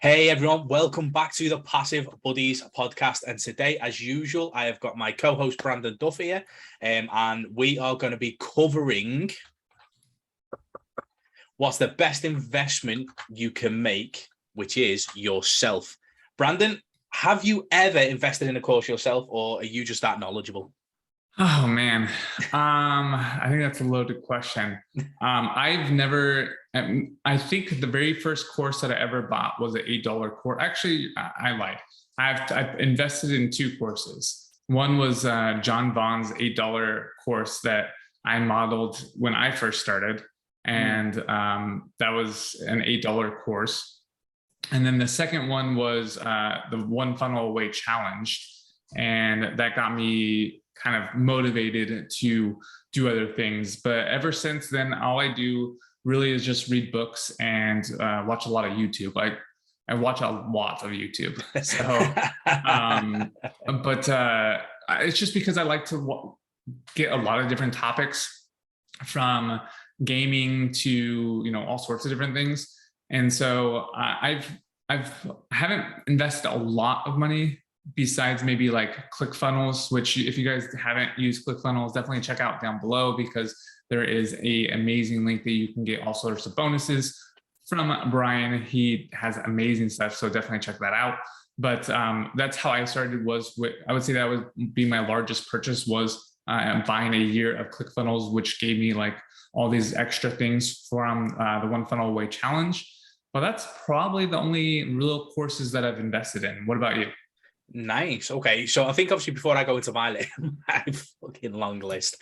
Hey everyone, welcome back to the Passive Buddies podcast. And today, as usual, I have got my co-host Brandon Duff here, and we are going to be covering what's the best investment you can make, which is yourself. Brandon, have you ever invested in a course yourself, or are you just that knowledgeable? Oh man, I think that's a loaded question. I've never. I think the very first course that I ever bought was an $8 course. Actually, I lied. I've invested in two courses. One was John Vaughn's $8 course that I modeled when I first started, and that was an $8 course. And then the second one was the One Funnel Away Challenge, and that got me kind of motivated to do other things. But ever since then, all I do really is just read books and watch a lot of YouTube. I watch a lot of YouTube. But it's just because I like to get a lot of different topics, from gaming to all sorts of different things. And so I haven't invested a lot of money besides maybe like ClickFunnels, which if you guys haven't used ClickFunnels, definitely check out down below, because there is an amazing link that you can get all sorts of bonuses from Brian. He has amazing stuff, so definitely check that out. But that's how I started. I would say that would be my largest purchase, was buying a year of ClickFunnels, which gave me like all these extra things from the One Funnel Away Challenge. But that's probably the only real courses that I've invested in. What about you? Nice. Okay. So I think obviously before I go into my fucking long list,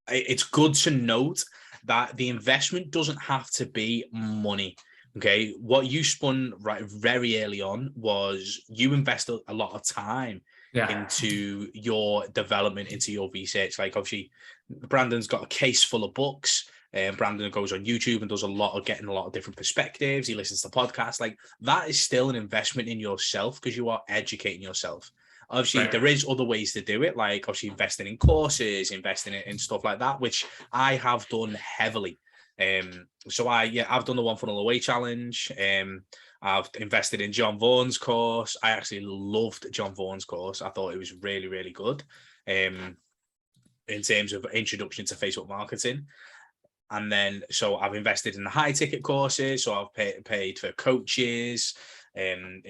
it's good to note that the investment doesn't have to be money. Okay. What you spun right very early on was you invested a lot of time into your development, into your research. Like obviously Brandon's got a case full of books. Brandon goes on YouTube and does getting a lot of different perspectives. He listens to podcasts. Like that is still an investment in yourself, because you are educating yourself. Obviously, There is other ways to do it, like obviously investing in courses, investing in stuff like that, which I have done heavily. So I've done the One Funnel Away Challenge. I've invested in John Vaughn's course. I actually loved John Vaughn's course. I thought it was really, really good in terms of introduction to Facebook marketing. And then, so I've invested in the high ticket courses. So I've paid for coaches in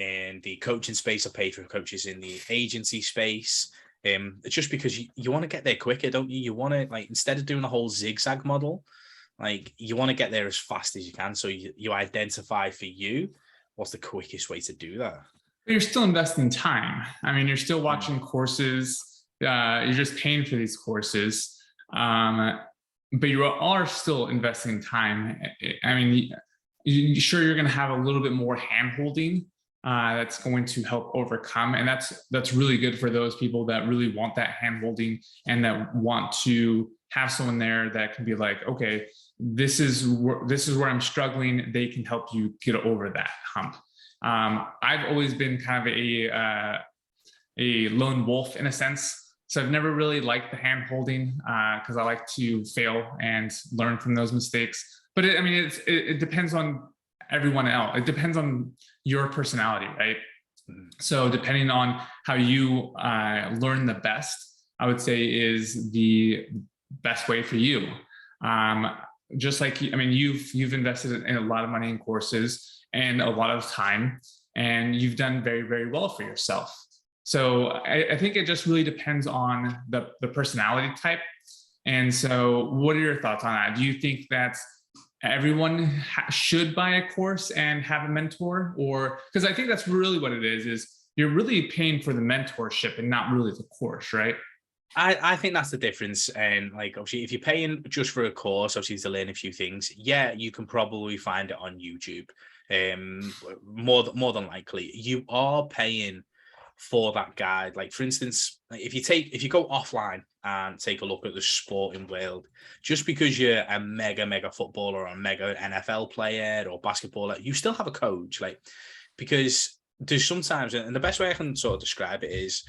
the coaching space. I've paid for coaches in the agency space. It's just because you want to get there quicker, don't you? You want to, like, instead of doing a whole zigzag model, like you want to get there as fast as you can. So you identify for you what's the quickest way to do that. But you're still investing time. I mean, you're still watching courses. You're just paying for these courses. But you are still investing time. I mean, sure, you're going to have a little bit more hand-holding that's going to help overcome. And that's really good for those people that really want that hand-holding and that want to have someone there that can be like, okay, this is where I'm struggling. They can help you get over that hump. I've always been kind of a lone wolf in a sense. So I've never really liked the hand holding because I like to fail and learn from those mistakes. But it depends on everyone else. It depends on your personality, right? So depending on how you learn the best, I would say is the best way for you. Just like, you've invested in a lot of money in courses and a lot of time, and you've done very, very well for yourself. So I think it just really depends on the personality type. And so what are your thoughts on that? Do you think that everyone should buy a course and have a mentor? Or, because I think that's really what it is you're really paying for the mentorship and not really the course, right? I think that's the difference. And like, obviously, if you're paying just for a course, obviously to learn a few things, yeah, you can probably find it on YouTube. More than likely, you are paying for that guide. Like, for instance, if you go offline and take a look at the sporting world, just because you're a mega footballer or a mega NFL player or basketballer, you still have a coach. Like, because there's sometimes, and the best way I can sort of describe it is,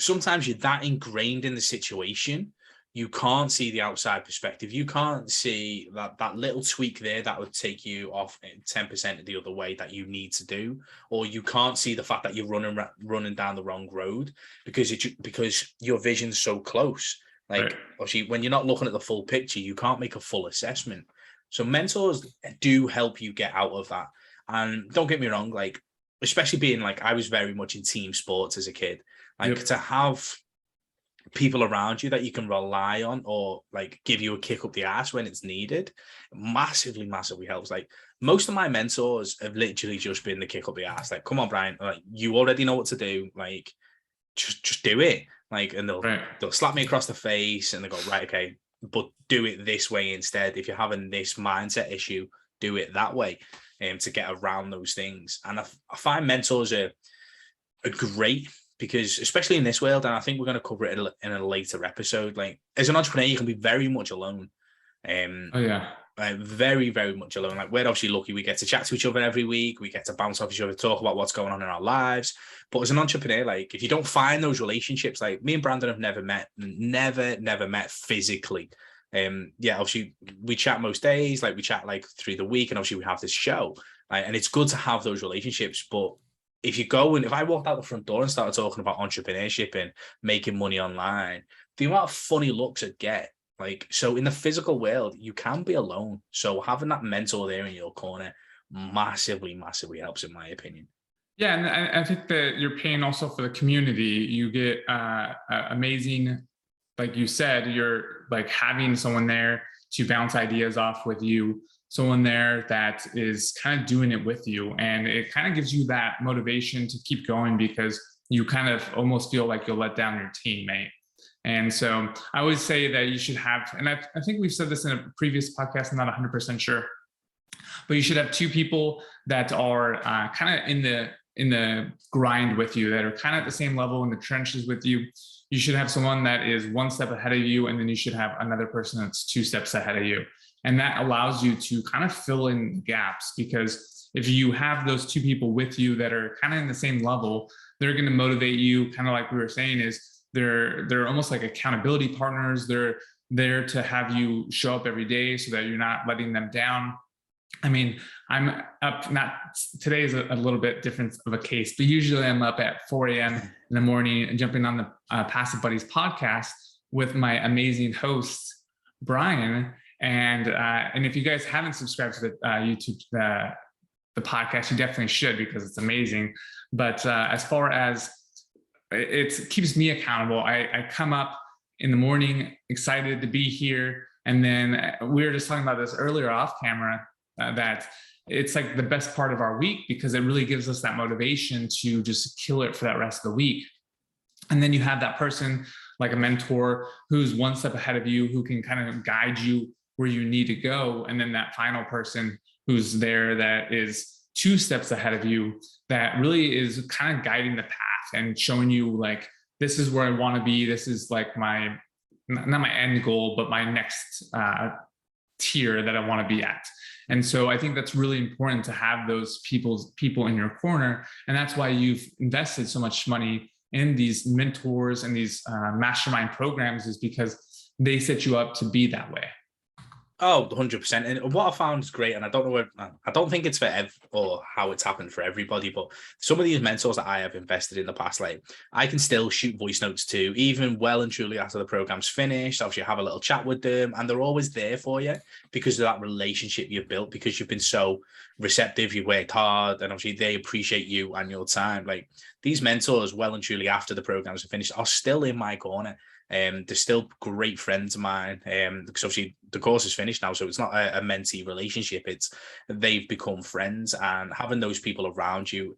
sometimes you're that ingrained in the situation, you can't see the outside perspective. You can't see that little tweak there that would take you off 10% the other way that you need to do, or you can't see the fact that you're running down the wrong road because your vision's so close. Like, Right. obviously, when you're not looking at the full picture, you can't make a full assessment. So mentors do help you get out of that. And don't get me wrong, like, especially being like, I was very much in team sports as a kid, like to have people around you that you can rely on or like give you a kick up the ass when it's needed massively helps. Like, most of my mentors have literally just been the kick up the ass. Like, come on, Brian, like, you already know what to do. Like, just do it. Like, and they'll slap me across the face and they go, right, okay, but do it this way instead. If you're having this mindset issue, do it that way, to get around those things. And I find mentors are great, because especially in this world, and I think we're going to cover it in a later episode, like, as an entrepreneur, you can be very much alone. Very, very much alone. Like, we're obviously lucky we get to chat to each other every week. We get to bounce off each other, talk about what's going on in our lives. But as an entrepreneur, like, if you don't find those relationships, like me and Brandon have never met physically. Obviously we chat most days, like we chat like through the week, and obviously we have this show, and it's good to have those relationships. But if I walked out the front door and started talking about entrepreneurship and making money online, the amount of funny looks I'd get. Like, so in the physical world, you can be alone. So having that mentor there in your corner massively helps, in my opinion. Yeah, and I think that you're paying also for the community. You get amazing, like you said, you're like having someone there to bounce ideas off with you, someone there that is kind of doing it with you. And it kind of gives you that motivation to keep going, because you kind of almost feel like you'll let down your teammate. And so I always say that you should have, and I think we've said this in a previous podcast, I'm not 100% sure, but you should have two people that are kind of in the grind with you, that are kind of at the same level in the trenches with you. You should have someone that is one step ahead of you, and then you should have another person that's two steps ahead of you. And that allows you to kind of fill in gaps, because if you have those two people with you that are kind of in the same level, they're going to motivate you, kind of like we were saying, is they're almost like accountability partners. They're there to have you show up every day so that you're not letting them down. I mean, I'm up, not today is a little bit different of a case, but usually I'm up at 4 a.m. in the morning and jumping on the Passive Buddies podcast with my amazing host, Brian. And if you guys haven't subscribed to the YouTube, the podcast, you definitely should, because it's amazing. But as far as it keeps me accountable, I come up in the morning excited to be here. And then we were just talking about this earlier off camera, that it's like the best part of our week, because it really gives us that motivation to just kill it for that rest of the week. And then you have that person like a mentor who's one step ahead of you, who can kind of guide you where you need to go. And then that final person who's there that is two steps ahead of you, that really is kind of guiding the path and showing you like, this is where I want to be. This is like my, not my end goal, but my next tier that I want to be at. And so I think that's really important to have those people in your corner. And that's why you've invested so much money in these mentors and these mastermind programs, is because they set you up to be that way. Oh, 100%. And what I found is great, and I don't think it's for or how it's happened for everybody, but some of these mentors that I have invested in the past, like, I can still shoot voice notes to, even well and truly after the program's finished. Obviously, have a little chat with them, and they're always there for you because of that relationship you've built, because you've been so receptive, you've worked hard, and obviously they appreciate you and your time. Like, these mentors, well and truly after the programs are finished, are still in my corner. They're still great friends of mine, because obviously the course is finished now, so it's not a mentee relationship. They've become friends, and having those people around you,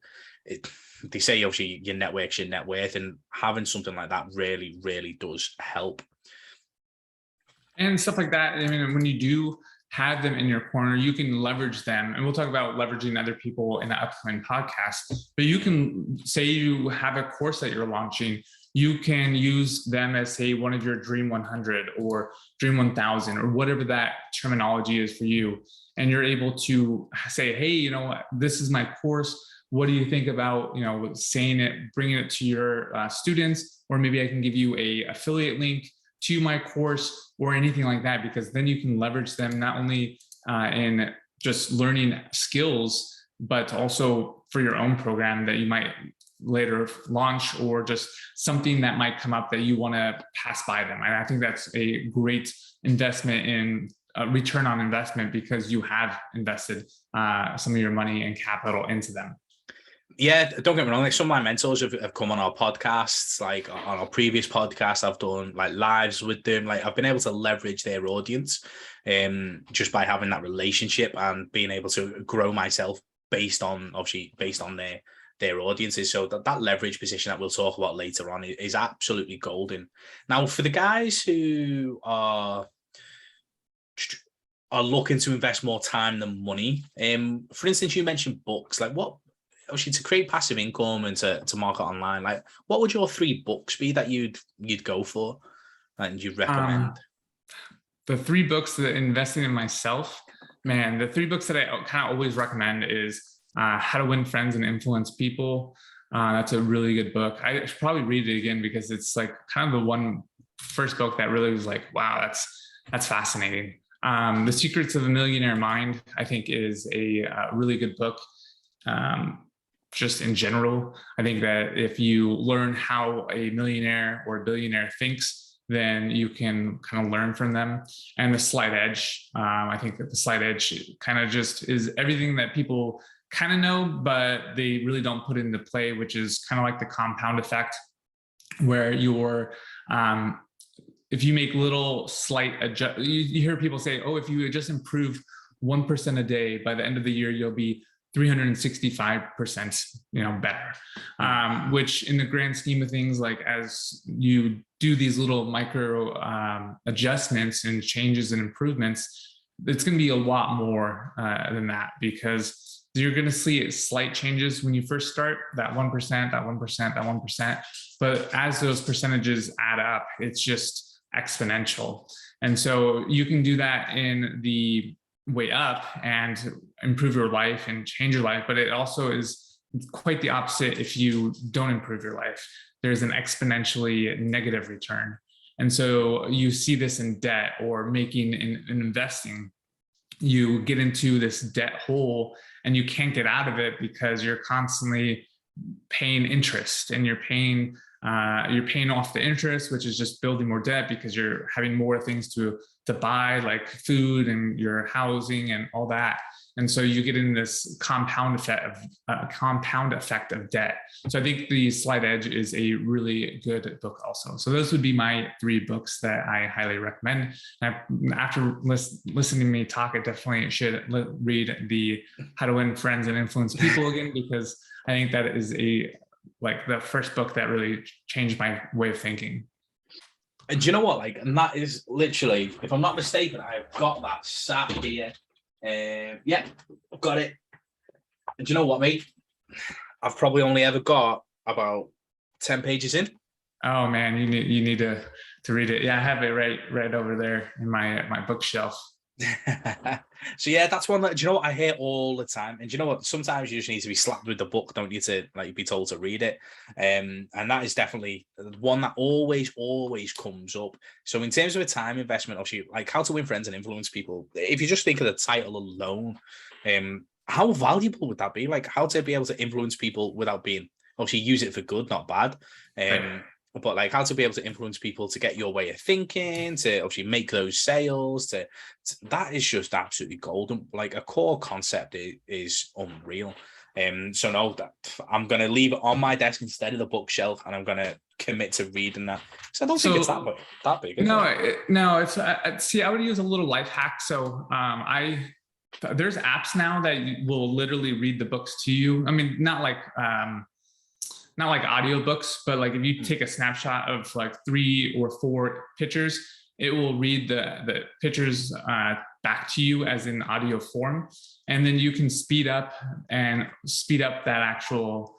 they say obviously your network's your net worth, and having something like that really, really does help. And stuff like that. I mean, when you do have them in your corner, you can leverage them. And we'll talk about leveraging other people in the upcoming podcast. But you can say you have a course that you're launching. You can use them as, say, one of your Dream 100 or Dream 1000 or whatever that terminology is for you. And you're able to say, hey, this is my course. What do you think about, saying it, bringing it to your students? Or maybe I can give you an affiliate link to my course or anything like that, because then you can leverage them not only in just learning skills, but also for your own program that you might later launch, or just something that might come up that you want to pass by them. And I think that's a great investment in return on investment, because you have invested some of your money and capital into them. Yeah, don't get me wrong. Like, some of my mentors have come on our podcasts, like on our previous podcast. I've done like lives with them. Like, I've been able to leverage their audience, just by having that relationship and being able to grow myself based on their audiences. So that leverage position that we'll talk about later on is absolutely golden. Now, for the guys who are looking to invest more time than money, for instance, you mentioned books. Like, what, obviously, to create passive income and to market online, like, what would your 3 books be that you'd go for and you'd recommend? The 3 books that investing in myself, man, the 3 books that I kind of always recommend is How to Win Friends and Influence People. That's a really good book. I should probably read it again, because it's like kind of the first book that really was like, wow, that's fascinating. The Secrets of a Millionaire Mind, I think, is a really good book. Just in general, I think that if you learn how a millionaire or a billionaire thinks, then you can kind of learn from them. And The Slight Edge, I think that The Slight Edge kind of just is everything that people kind of know, but they really don't put into play, which is kind of like the compound effect, where if you make little slight you hear people say, oh, if you just improve 1% a day, by the end of the year, you'll be 365%, better. Which in the grand scheme of things, like, as you do these little micro adjustments and changes and improvements, it's going to be a lot more than that, because you're going to see slight changes when you first start, that 1%, that 1%, that 1%. But as those percentages add up, it's just exponential. And so you can do that in the way up and improve your life and change your life. But it also is quite the opposite if you don't improve your life. There's an exponentially negative return. And so you see this in debt or making and investing. You get into this debt hole and you can't get out of it because you're constantly paying interest, and you're paying off the interest, which is just building more debt because you're having more things to buy, like food and your housing and all that. And so you get in this compound effect of debt. So I think The Slight Edge is a really good book also. So those would be my 3 books that I highly recommend. After listening to me talk, I definitely should read the How to Win Friends and Influence People again, because I think that is the first book that really changed my way of thinking. And do you know what? Like, and that is literally, if I'm not mistaken, I've got that sat here. Yeah, I've got it. And do you know what, mate? I've probably only ever got about 10 pages in. Oh man, you need to read it. Yeah, I have it right over there in my bookshelf. So yeah, that's one that, do you know what, I hear all the time. And do you know what, sometimes you just need to be slapped with the book, don't you, to like be told to read it. And that is definitely one that always comes up. So in terms of a time investment, obviously, like How to Win Friends and Influence People, if you just think of the title alone, how valuable would that be? Like, how to be able to influence people without being, obviously, use it for good, not bad. But like, how to be able to influence people to get your way of thinking, to obviously make those sales, that is just absolutely golden. Like, a core concept is unreal. So no, that I'm going to leave it on my desk instead of the bookshelf, and I'm going to commit to reading that. So I don't think it's that big. No, it's see, I would use a little life hack. So there's apps now that will literally read the books to you. I mean, not like audiobooks, but like if you take a snapshot of like 3 or 4 pictures, it will read the pictures back to you as in audio form. And then you can speed up that actual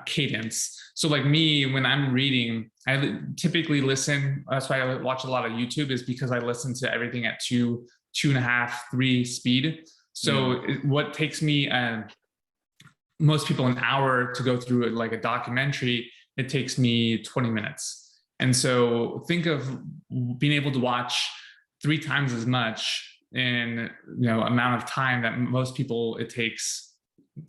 cadence. So like me, when I'm reading, I typically listen. That's why I watch a lot of YouTube, is because I listen to everything at 2.5, 3 speed. So what takes me most people an hour to go through like a documentary, it takes me 20 minutes. And so think of being able to watch 3 times as much in amount of time that most people it takes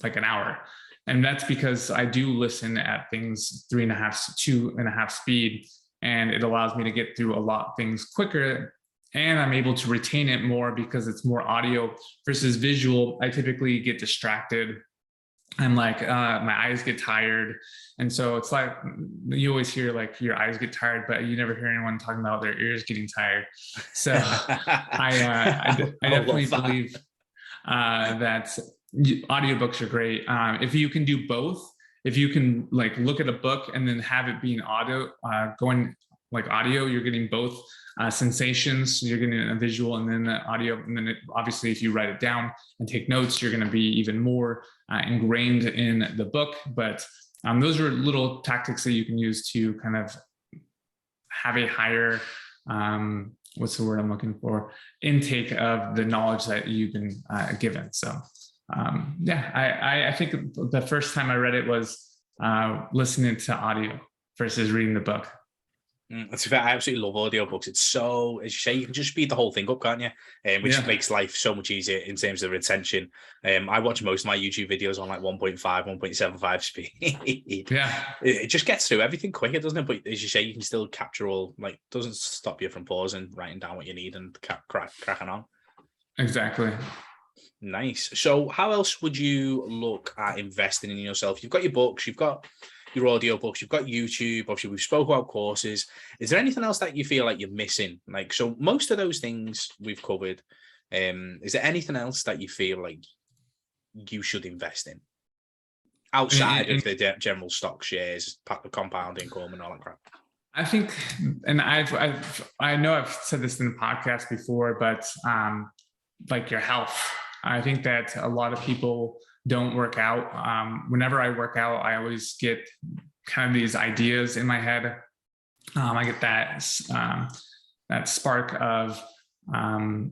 like an hour. And that's because I do listen at things 2.5 speed, and it allows me to get through a lot of things quicker. And I'm able to retain it more because it's more audio versus visual. I typically get distracted. I'm like, my eyes get tired. And so it's like, you always hear like your eyes get tired, but you never hear anyone talking about their ears getting tired. So I definitely believe that audiobooks are great. If you can do both, if you can like look at a book and then have it being audio, going like audio, you're getting both sensations. You're getting a visual and then the audio. And then obviously, if you write it down and take notes, you're going to be even more ingrained in the book. But those are little tactics that you can use to kind of have a higher, what's the word I'm looking for? Intake of the knowledge that you've been given. So I think the first time I read it was listening to audio versus reading the book. That's fair. I absolutely love audiobooks. It's so, as you say, you can just speed the whole thing up, can't you? Which makes life so much easier in terms of retention. I watch most of my YouTube videos on like 1.5, 1.75 speed. Yeah. It just gets through everything quicker, doesn't it? But as you say, you can still capture all, like, doesn't stop you from pausing, writing down what you need and cracking on. Exactly. Nice. So how else would you look at investing in yourself? You've got your books, you've got your audiobooks, you've got YouTube, obviously we've spoke about courses. Is there anything else that you feel like you're missing? Like, so most of those things we've covered. Is there anything else that you feel like you should invest in outside of the general stock shares, compound income and all that crap? I think, and I know I've said this in the podcast before, but like your health. I think that a lot of people don't work out. Whenever I work out, I always get kind of these ideas in my head. I get that spark of not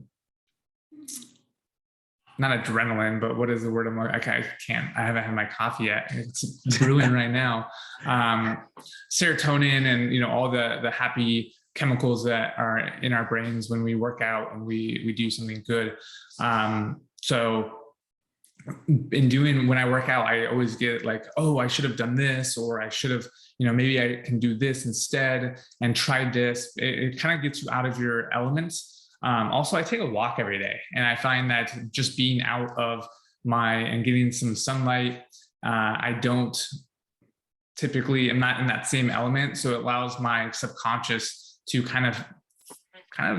adrenaline, but what is the word? I haven't had my coffee yet. It's brewing right now. Serotonin and all the happy chemicals that are in our brains when we work out and we do something good. So when I work out, I always get like, oh, I should have done this, or I should have, maybe I can do this instead and try this. It kind of gets you out of your elements. Also, I take a walk every day, and I find that just being out of and getting some sunlight, I don't typically, I'm not in that same element. So it allows my subconscious to kind of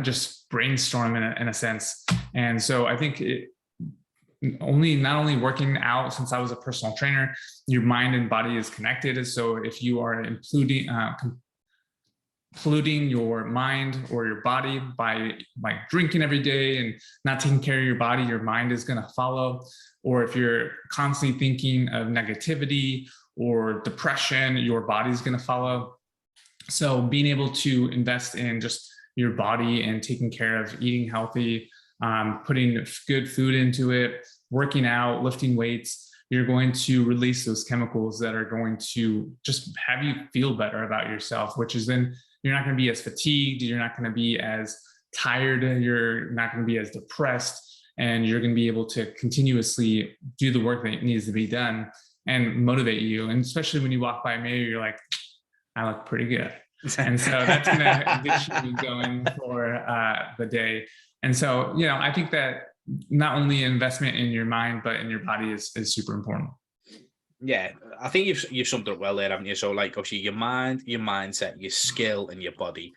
just brainstorm in a sense. And so I think not only working out, since I was a personal trainer, your mind and body is connected. So if you are polluting your mind or your body by drinking every day and not taking care of your body, your mind is going to follow. Or if you're constantly thinking of negativity or depression, your body is going to follow. So being able to invest in just your body and taking care of eating healthy, putting good food into it, working out, lifting weights, you're going to release those chemicals that are going to just have you feel better about yourself, which is then you're not going to be as fatigued, you're not going to be as tired, you're not going to be as depressed, and you're going to be able to continuously do the work that needs to be done and motivate you. And especially when you walk by a mirror, you're like, I look pretty good. And so that's going to get you going for the day. And so, I think that not only investment in your mind, but in your body is super important. Yeah, I think you've summed it up well there, haven't you? So like obviously your mind, your mindset, your skill and your body.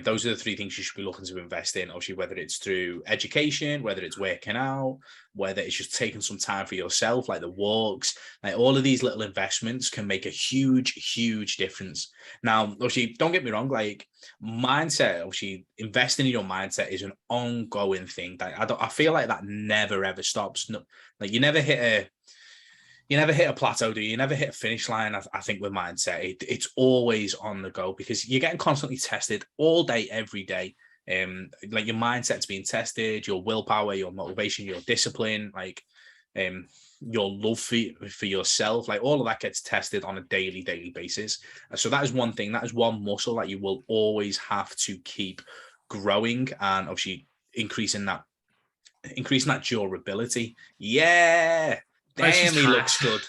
Those are the three things you should be looking to invest in, obviously, whether it's through education, whether it's working out, whether it's just taking some time for yourself, like the walks, like all of these little investments can make a huge, huge difference. Now, obviously, don't get me wrong, like mindset, obviously, investing in your mindset is an ongoing thing. I feel like that never, ever stops. No, like you never hit a plateau, do you? You never hit a finish line, I think, with mindset. It's always on the go because you're getting constantly tested all day, every day. Like your mindset's being tested, your willpower, your motivation, your discipline. Like your love for yourself, like all of that gets tested on a daily basis. So that is one thing, that is one muscle that you will always have to keep growing, and obviously increasing that durability. Yeah, damn, he looks good.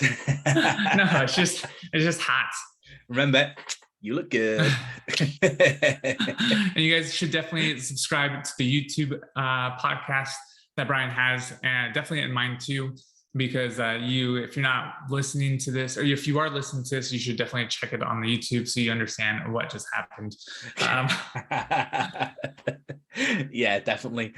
No, it's just hot. Remember, you look good. And you guys should definitely subscribe to the YouTube podcast that Brian has, and definitely in mine too, because if you're not listening to this, or if you are listening to this, you should definitely check it on the YouTube so you understand what just happened. Yeah, definitely.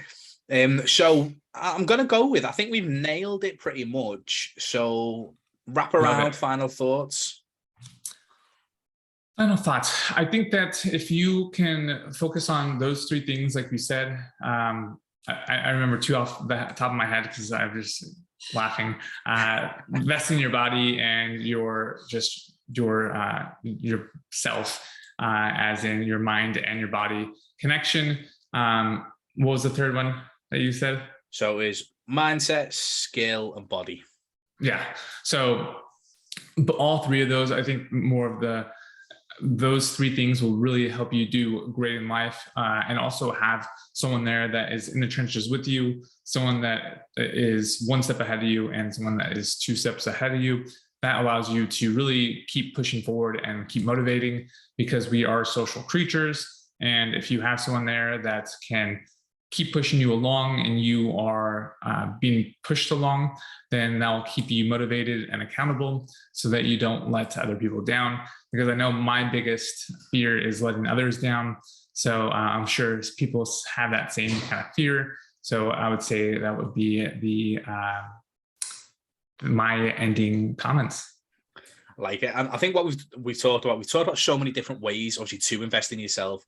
So I'm gonna go with, I think we've nailed it pretty much. So wrap around, final thoughts. Final thoughts. I think that if you can focus on those three things, like we said, I remember two off the top of my head because I'm just laughing. Investing in your body and yourself, as in your mind and your body connection. What was the third one that you said? So it is mindset, skill, and body. Yeah. So all three of those, I think those three things will really help you do great in life, and also have someone there that is in the trenches with you, someone that is one step ahead of you and someone that is two steps ahead of you. That allows you to really keep pushing forward and keep motivating, because we are social creatures. And if you have someone there that can keep pushing you along and you are being pushed along, then that'll keep you motivated and accountable so that you don't let other people down. Because I know my biggest fear is letting others down. So I'm sure people have that same kind of fear. So I would say that would be my ending comments. Like it. And I think what we've talked about so many different ways, obviously, to invest in yourself.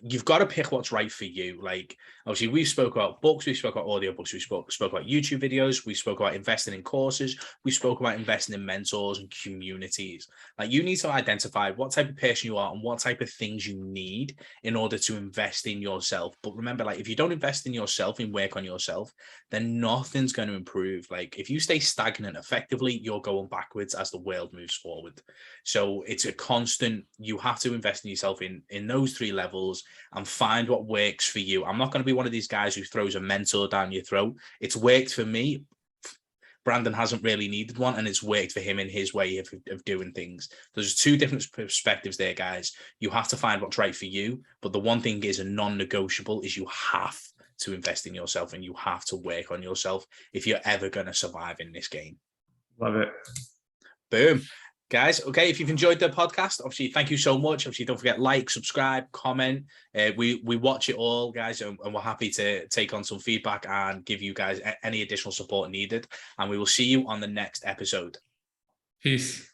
You've got to pick what's right for you. Like, obviously, we spoke about books, we spoke about audiobooks, we spoke about YouTube videos, we spoke about investing in courses, we spoke about investing in mentors and communities. Like, you need to identify what type of person you are and what type of things you need in order to invest in yourself. But remember, like, if you don't invest in yourself and work on yourself, then nothing's going to improve. Like, if you stay stagnant, effectively, you're going backwards as the world moves forward. So it's a constant, you have to invest in yourself in those three levels and find what works for you. I'm not going to be one of these guys who throws a mentor down your throat. It's worked for me. Brandon hasn't really needed one, and it's worked for him in his way of doing things. There's two different perspectives there, guys. You have to find what's right for you, but the one thing is a non-negotiable is you have to invest in yourself and you have to work on yourself if you're ever going to survive in this game. Love it. Boom. Guys, okay, if you've enjoyed the podcast, obviously, thank you so much. Obviously, don't forget, like, subscribe, comment. We watch it all, guys, and we're happy to take on some feedback and give you guys any additional support needed. And we will see you on the next episode. Peace.